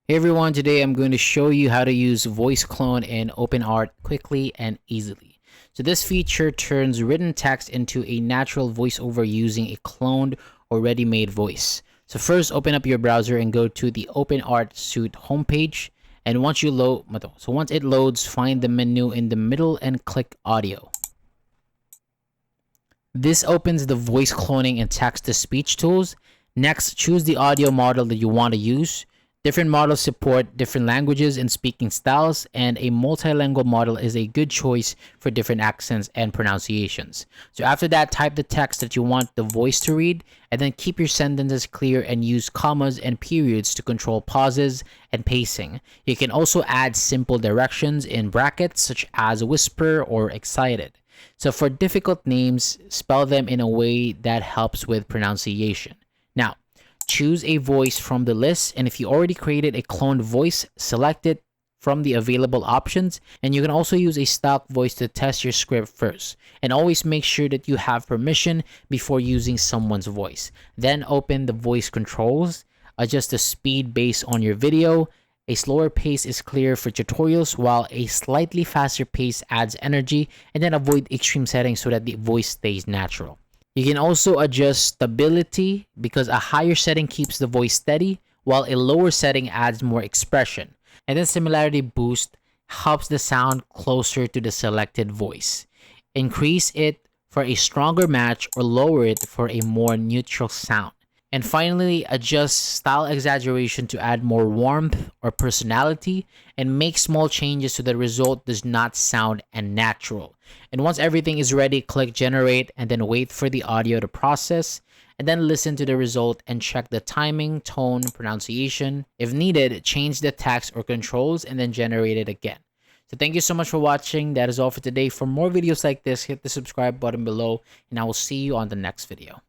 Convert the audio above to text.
Hey everyone, today I'm going to show you how to use voice clone in Openart quickly and easily. So this feature turns written text into a natural voiceover using a cloned or ready-made voice. So first open up your browser and go to the Openart Suite homepage. And once it loads, find the menu in the middle and click audio. This opens the voice cloning and text-to-speech tools. Next, choose the audio model that you want to use. Different models support different languages and speaking styles, and a multilingual model is a good choice for different accents and pronunciations. So after that, type the text that you want the voice to read, and then keep your sentences clear and use commas and periods to control pauses and pacing. You can also add simple directions in brackets such as whisper or excited. So for difficult names, spell them in a way that helps with pronunciation. Now, choose a voice from the list, and if you already created a cloned voice, select it from the available options, and you can also use a stock voice to test your script first. And always make sure that you have permission before using someone's voice. Then open the voice controls, adjust the speed based on your video. A slower pace is clear for tutorials, while a slightly faster pace adds energy, and then avoid extreme settings so that the voice stays natural. You can also adjust stability because a higher setting keeps the voice steady, while a lower setting adds more expression. And then similarity boost helps the sound closer to the selected voice. Increase it for a stronger match or lower it for a more neutral sound. And finally, adjust style exaggeration to add more warmth or personality, and make small changes so the result does not sound unnatural. And once everything is ready, click generate and then wait for the audio to process, and then listen to the result and check the timing, tone, pronunciation. If needed, change the text or controls and then generate it again. So thank you so much for watching. That is all for today. For more videos like this, hit the subscribe button below, and I will see you on the next video.